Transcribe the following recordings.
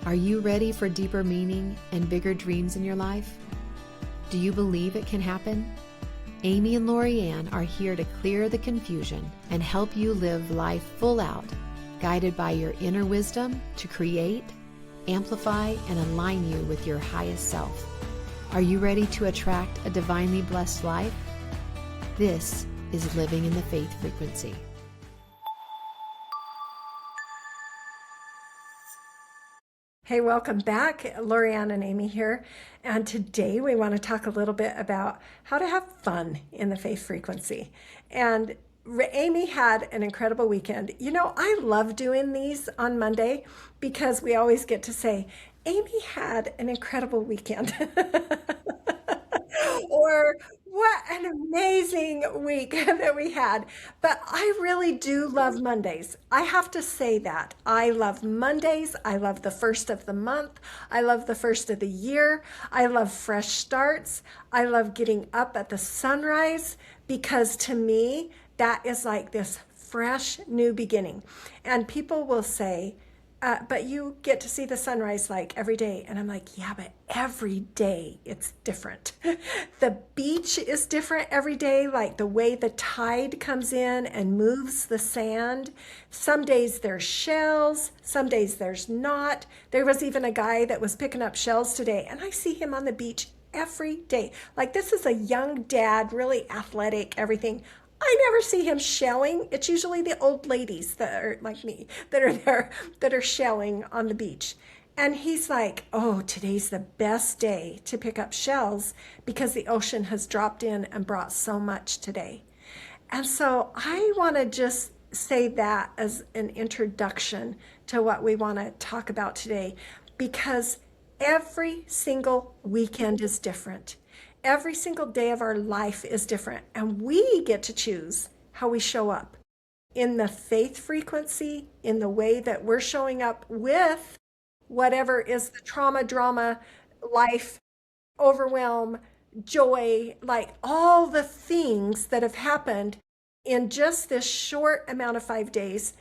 Are you ready for deeper meaning and bigger dreams in your life? Do you believe it can happen? Amy and LoriAnn are here to clear the confusion and help you live life full out, guided by your inner wisdom to create, amplify, and align you with your highest self. Are you ready to attract a divinely blessed life? This is Living in the Faith Frequency. Hey, welcome back. LoriAnn and Amy here. And today we want to talk a little bit about how to have fun in the faith frequency. And Amy had an incredible weekend. You know, I love doing these on Monday because we always get to say, Amy had an incredible weekend. Or what an amazing week that we had. But I really do love Mondays. I have to say that. I love Mondays. I love the first of the month. I love the first of the year. I love fresh starts. I love getting up at the sunrise because to me, that is like this fresh new beginning. And people will say, but you get to see the sunrise like every day. And I'm like, yeah, but every day it's different. The beach is different every day, like the way the tide comes in and moves the sand. Some days there's shells, some days there's not. There was even a guy that was picking up shells today, and I see him on the beach every day. Like, this is a young dad, really athletic, everything. I never see him shelling. It's usually the old ladies that are like me that are there, that are shelling on the beach. And he's like, oh, today's the best day to pick up shells because the ocean has dropped in and brought so much today. And so I want to just say that as an introduction to what we want to talk about today, because every single weekend is different. Every single day of our life is different, and we get to choose how we show up in the faith frequency, in the way that we're showing up with whatever is the trauma, drama, life, overwhelm, joy, like all the things that have happened in just this short amount of 5 days.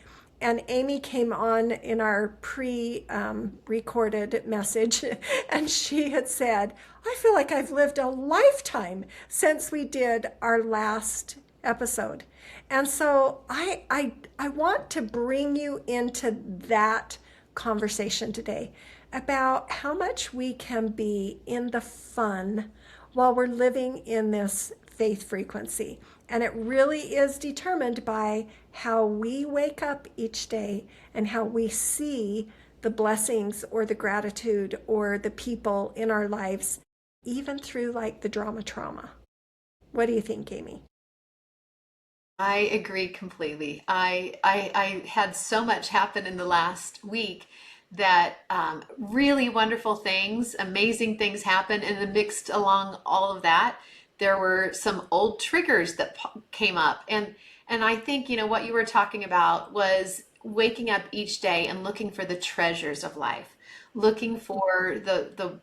And Amy came on in our pre-recorded message, and she had said, I feel like I've lived a lifetime since we did our last episode. And so I want to bring you into that conversation today about how much we can be in the fun while we're living in this faith frequency. And it really is determined by how we wake up each day and how we see the blessings or the gratitude or the people in our lives, even through like the drama trauma. What do you think, Amy? I agree completely. I had so much happen in the last week that really wonderful things, amazing things happened, and then mixed along all of that, there were some old triggers that came up. And I think, you know, what you were talking about was waking up each day and looking for the treasures of life, looking for the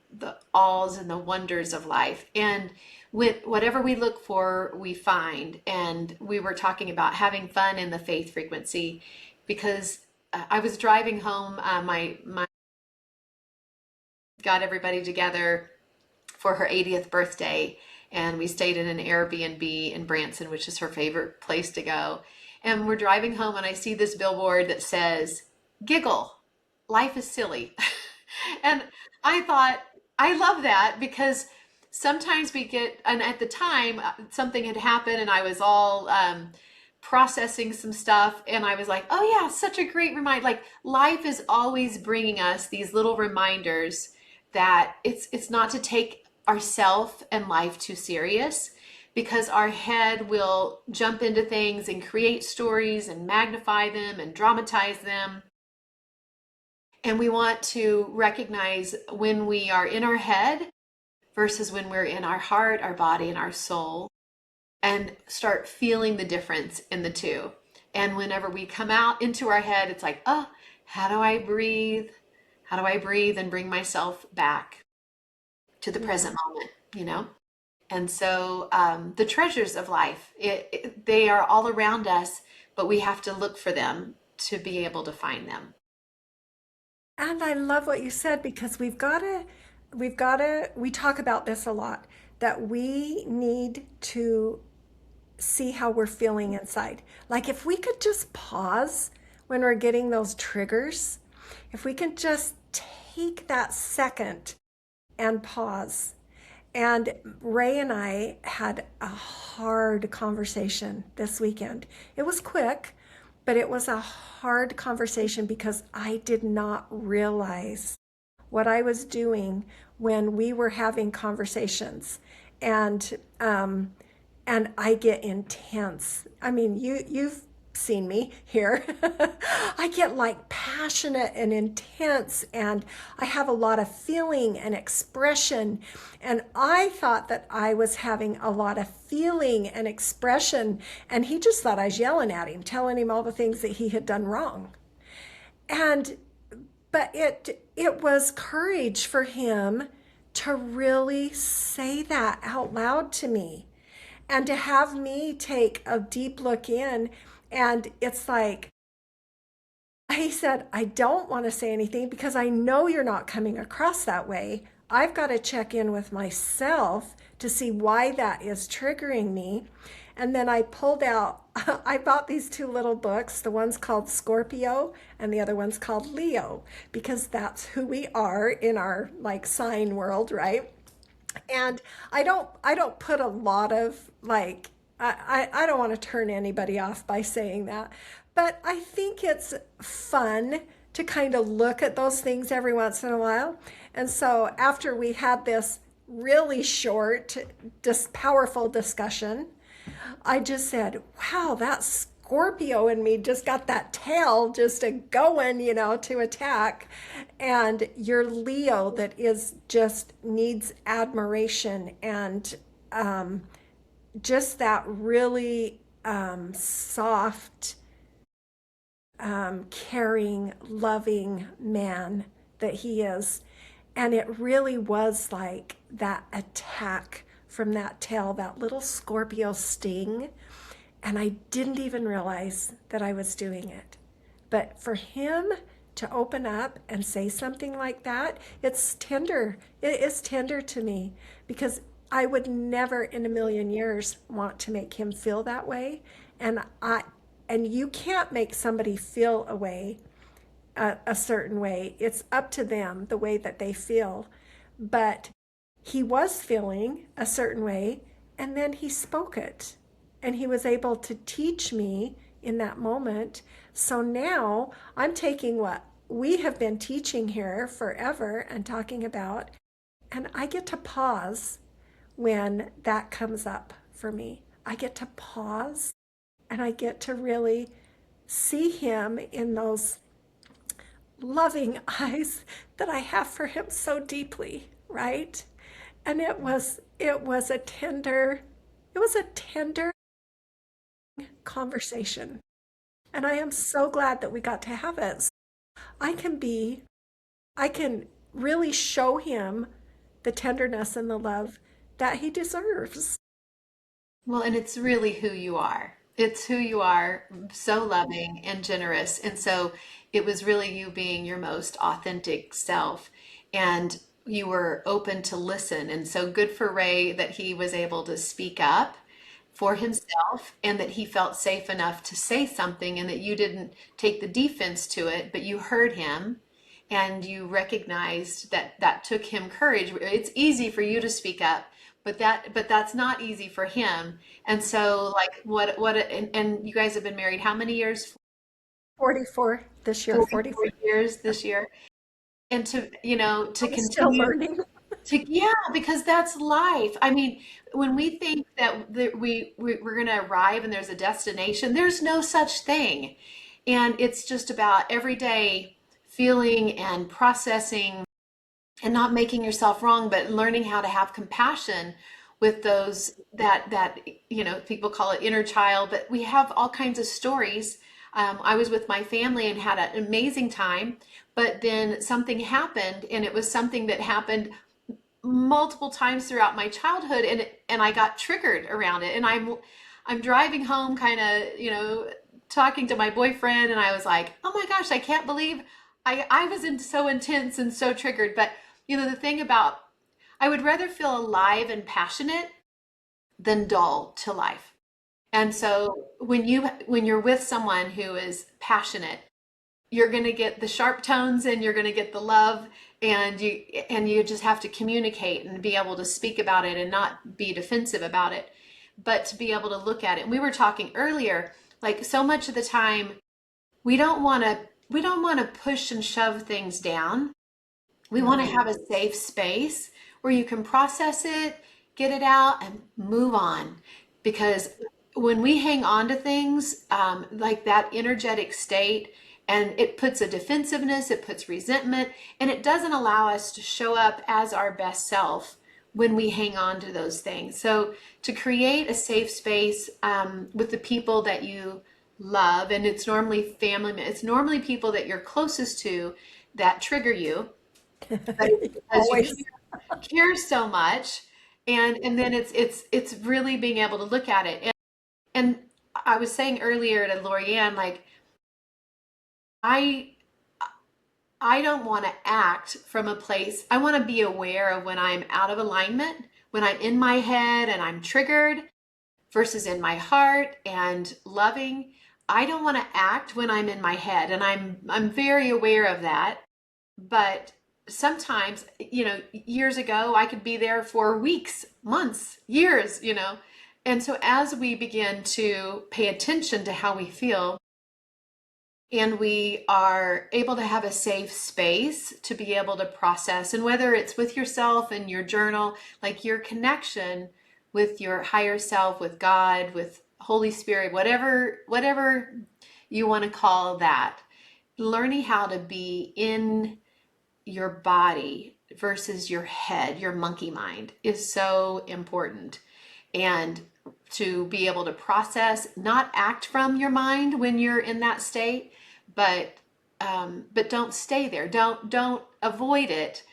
alls and the wonders of life. And with whatever we look for, we find. And we were talking about having fun in the faith frequency because I was driving home. My got everybody together for her 80th birthday, and we stayed in an Airbnb in Branson, which is her favorite place to go. And we're driving home, and I see this billboard that says, Giggle, life is silly. And I thought, I love that because sometimes we get, and at the time, something had happened, and I was all processing some stuff, and I was like, oh yeah, such a great reminder. Like, life is always bringing us these little reminders that it's not to take ourself and life too serious, because our head will jump into things and create stories and magnify them and dramatize them. And we want to recognize when we are in our head versus when we're in our heart, our body, and our soul, and start feeling the difference in the two. And whenever we come out into our head, it's like, oh, how do I breathe? How do I breathe and bring myself back to the present moment, you know? And so the treasures of life, they are all around us, but we have to look for them to be able to find them. And I love what you said because we talk about this a lot, that we need to see how we're feeling inside. Like if we could just pause when we're getting those triggers, if we can just take that second and pause. And Ray and I had a hard conversation this weekend. It was quick, but it was a hard conversation because I did not realize what I was doing when we were having conversations. And and I get intense. I mean, you've seen me here. I get like passionate and intense, and I have a lot of feeling and expression. And I thought that I was having a lot of feeling and expression, and he just thought I was yelling at him, telling him all the things that he had done wrong. And but it was courage for him to really say that out loud to me and to have me take a deep look in. And it's like, he said, I don't want to say anything because I know you're not coming across that way. I've got to check in with myself to see why that is triggering me. And then I pulled out, I bought these two little books. The one's called Scorpio and the other one's called Leo, because that's who we are in our like sign world, right? And I don't put a lot of like, I don't want to turn anybody off by saying that, but I think it's fun to kind of look at those things every once in a while. And so after we had this really short, just powerful discussion, I just said, wow, that Scorpio in me just got that tail just a going, to attack. And your Leo that is just needs admiration and just that really soft, caring, loving man that he is. And it really was like that attack from that tail, that little Scorpio sting. And I didn't even realize that I was doing it. But for him to open up and say something like that, it's tender. It is tender to me because I would never in a million years want to make him feel that way. And you can't make somebody feel a way, a certain way. It's up to them, the way that they feel. But he was feeling a certain way, and then he spoke it. And he was able to teach me in that moment. So now I'm taking what we have been teaching here forever and talking about, and I get to pause when that comes up for me. I get to pause and I get to really see him in those loving eyes that I have for him so deeply, right? And it was a tender conversation. And I am so glad that we got to have it. So I can really show him the tenderness and the love that he deserves. Well, and it's really who you are. It's who you are, so loving and generous. And so it was really you being your most authentic self. And you were open to listen. And so good for Ray that he was able to speak up for himself and that he felt safe enough to say something and that you didn't take the defense to it, but you heard him and you recognized that that took him courage. It's easy for you to speak up, but that's not easy for him. And so like and you guys have been married how many years? 44 this year, 44 44. years this year. And to, to I'm still continue learning. yeah, because that's life. I mean, when we think that we're going to arrive and there's a destination, there's no such thing. And it's just about every day feeling and processing and not making yourself wrong, but learning how to have compassion with those that people call it inner child, but we have all kinds of stories. I was with my family and had an amazing time, but then something happened, and it was something that happened multiple times throughout my childhood, and I got triggered around it. And I'm driving home, kind of talking to my boyfriend, and I was like, oh my gosh, I can't believe I was so intense and so triggered. But the thing about, I would rather feel alive and passionate than dull to life. And so when you're with someone who is passionate, you're going to get the sharp tones and you're going to get the love, and you just have to communicate and be able to speak about it and not be defensive about it, but to be able to look at it. And we were talking earlier, like, so much of the time we don't want to push and shove things down. We want to have a safe space where you can process it, get it out, and move on. Because when we hang on to things, like that energetic state, and it puts a defensiveness, it puts resentment, and it doesn't allow us to show up as our best self when we hang on to those things. So to create a safe space with the people that you love, and it's normally family, it's normally people that you're closest to that trigger you, but it's because you care so much, and then it's really being able to look at it. And I was saying earlier to LoriAnn, like, I don't want to act from a place. I want to be aware of when I'm out of alignment, when I'm in my head and I'm triggered versus in my heart and loving. I don't want to act when I'm in my head, and I'm very aware of that. But sometimes, years ago, I could be there for weeks, months, years, And so as we begin to pay attention to how we feel, and we are able to have a safe space to be able to process, and whether it's with yourself and your journal, like your connection with your higher self, with God, with Holy Spirit, whatever you want to call that, learning how to be in your body versus your head, your monkey mind, is so important. And to be able to process, not act from your mind when you're in that state, but don't stay there. Don't avoid it.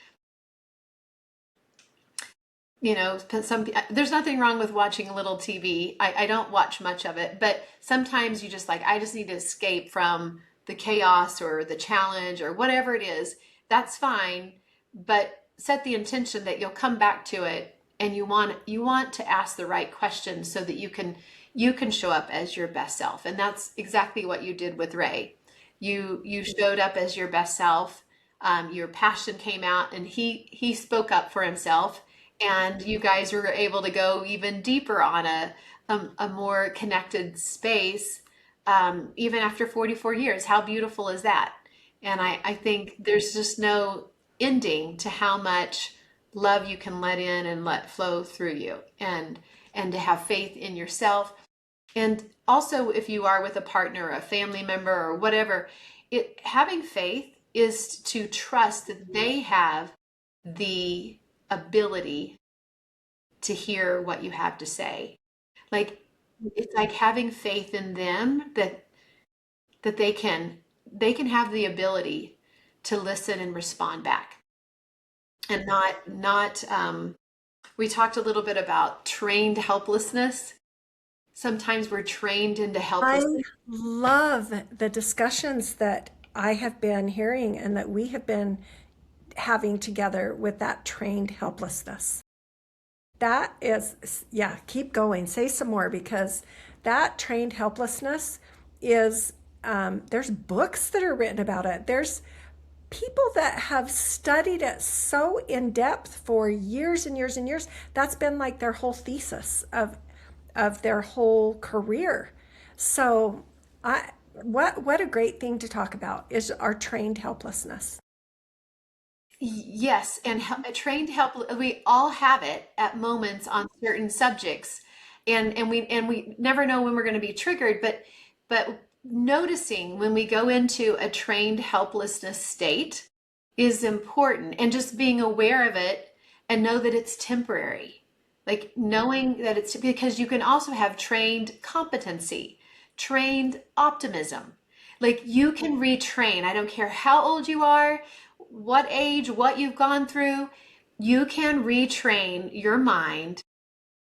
There's nothing wrong with watching a little TV. I don't watch much of it, but sometimes you just I just need to escape from the chaos or the challenge or whatever it is. That's fine, but set the intention that you'll come back to it, and you want to ask the right questions so that you can show up as your best self. And that's exactly what you did with Ray. You showed up as your best self. Your passion came out, and he spoke up for himself, and you guys were able to go even deeper on a more connected space, even after 44 years. How beautiful is that? And I think there's just no ending to how much love you can let in and let flow through you, and to have faith in yourself. And also, if you are with a partner, a family member, or whatever, having faith is to trust that they have the ability to hear what you have to say. Like, it's like having faith in them that they can have the ability to listen and respond back, and not we talked a little bit about trained helplessness. Sometimes we're trained into I helplessness. love the discussions that I have been hearing and that we have been having together with that trained helplessness. That is, yeah, keep going. Say some more, because that trained helplessness is, there's books that are written about it. There's people that have studied it so in depth for years and years and years. That's been like their whole thesis of their whole career. So what a great thing to talk about is our trained helplessness. Yes, and trained help, we all have it at moments on certain subjects, and we never know when we're going to be triggered, but noticing when we go into a trained helplessness state is important, and just being aware of it and know that it's temporary. Like, knowing that it's, because you can also have trained competency, trained optimism. Like, you can retrain. I don't care how old you are, what age, what you've gone through, you can retrain your mind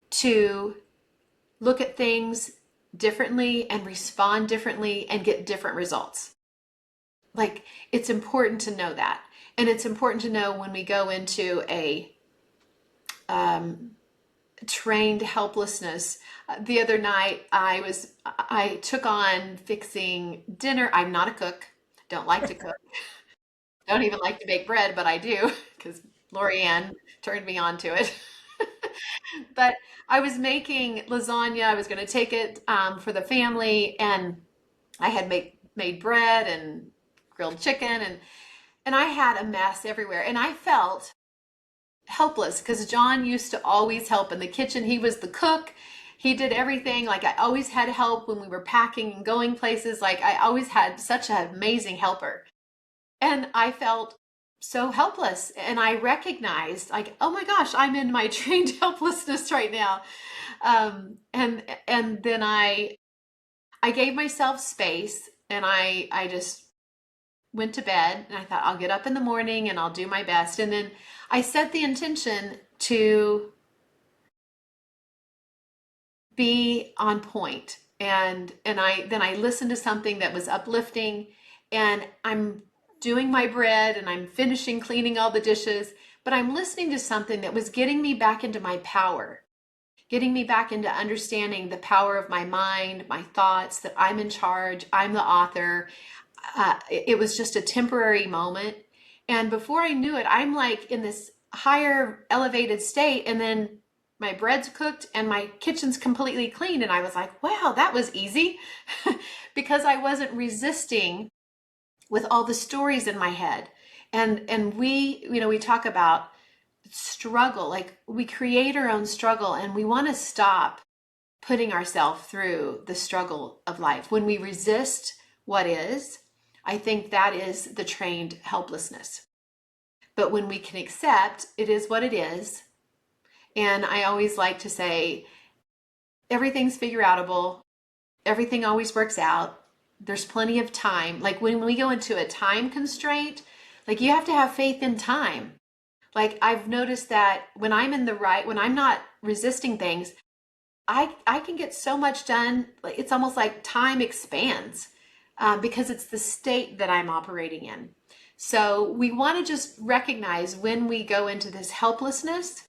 to look at things differently and respond differently and get different results. Like, it's important to know that. And it's important to know when we go into a trained helplessness. The other night, I took on fixing dinner. I'm not a cook, don't like to cook, don't even like to bake bread, but I do because LoriAnn turned me on to it. But I was making lasagna. I was going to take it for the family, and I had made bread and grilled chicken, and I had a mess everywhere, and I felt helpless because John used to always help in the kitchen. He was the cook. He did everything. Like, I always had help when we were packing and going places. Like, I always had such an amazing helper. And I felt so helpless. And I recognized, like, oh my gosh, I'm in my trained helplessness right now. And then I gave myself space, and I just went to bed, and I thought, I'll get up in the morning and I'll do my best. And then I set the intention to be on point. And I listened to something that was uplifting, and I'm doing my bread and I'm finishing cleaning all the dishes, but I'm listening to something that was getting me back into my power, getting me back into understanding the power of my mind, my thoughts, that I'm in charge, I'm the author. It was just a temporary moment. And before I knew it, I'm like in this higher elevated state. And then my bread's cooked and my kitchen's completely clean. And I was like, wow, that was easy because I wasn't resisting with all the stories in my head. And we talk about struggle, like we create our own struggle, and we want to stop putting ourselves through the struggle of life. When we resist what is, I think that is the trained helplessness. But when we can accept it is what it is, and I always like to say, everything's figure outable, everything always works out, there's plenty of time. Like when we go into a time constraint, like you have to have faith in time. Like I've noticed that when I'm in the right, when I'm not resisting things, I can get so much done. It's almost like time expands because it's the state that I'm operating in. So we want to just recognize when we go into this helplessness,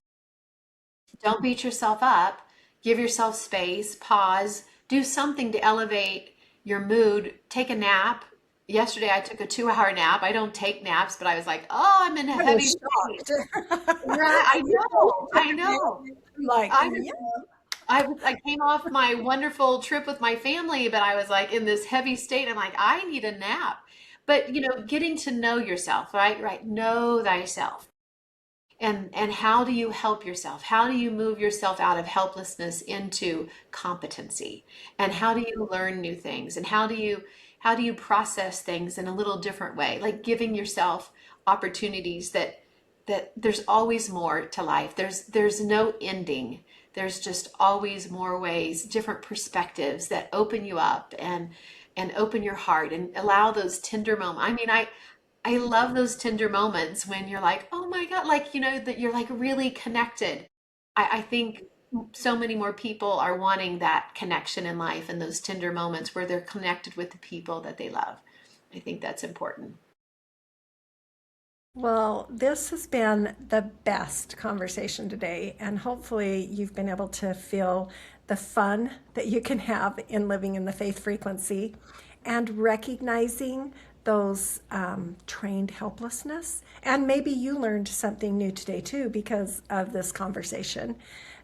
don't beat yourself up, give yourself space, pause, do something to elevate your mood, take a nap. Yesterday I took a 2-hour nap. I don't take naps, but I was like, oh, I'm in a I heavy was state. shocked. Right, I know. Like, I was, yeah. I came off my wonderful trip with my family, but I was like in this heavy state. I'm like, I need a nap. But getting to know yourself, right? Know thyself. And how do you help yourself? How do you move yourself out of helplessness into competency? And how do you learn new things? And how do you process things in a little different way? Like giving yourself opportunities that there's always more to life. There's no ending. There's just always more ways, different perspectives that open you up and open your heart and allow those tender moments. I mean, I love those tender moments when you're like, oh my God, like, that you're like really connected. I think so many more people are wanting that connection in life and those tender moments where they're connected with the people that they love. I think that's important. Well, this has been the best conversation today, and hopefully you've been able to feel the fun that you can have in living in the faith frequency and recognizing those trained helplessness. And maybe you learned something new today too because of this conversation.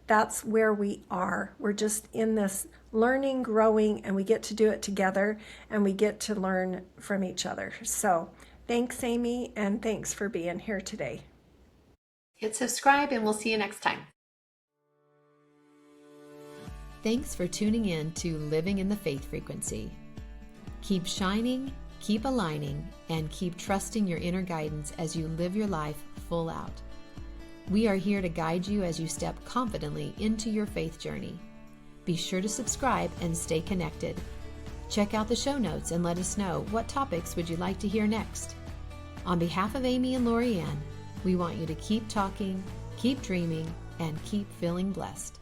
That's where we are. We're just in this learning, growing, and we get to do it together, and we get to learn from each other. So thanks, Amy, and thanks for being here today. Hit subscribe, and we'll see you next time. Thanks for tuning in to Living in the Faith Frequency. Keep shining, keep aligning, and keep trusting your inner guidance as you live your life full out. We are here to guide you as you step confidently into your faith journey. Be sure to subscribe and stay connected. Check out the show notes and let us know what topics would you like to hear next. On behalf of Amy and LoriAnn, we want you to keep talking, keep dreaming, and keep feeling blessed.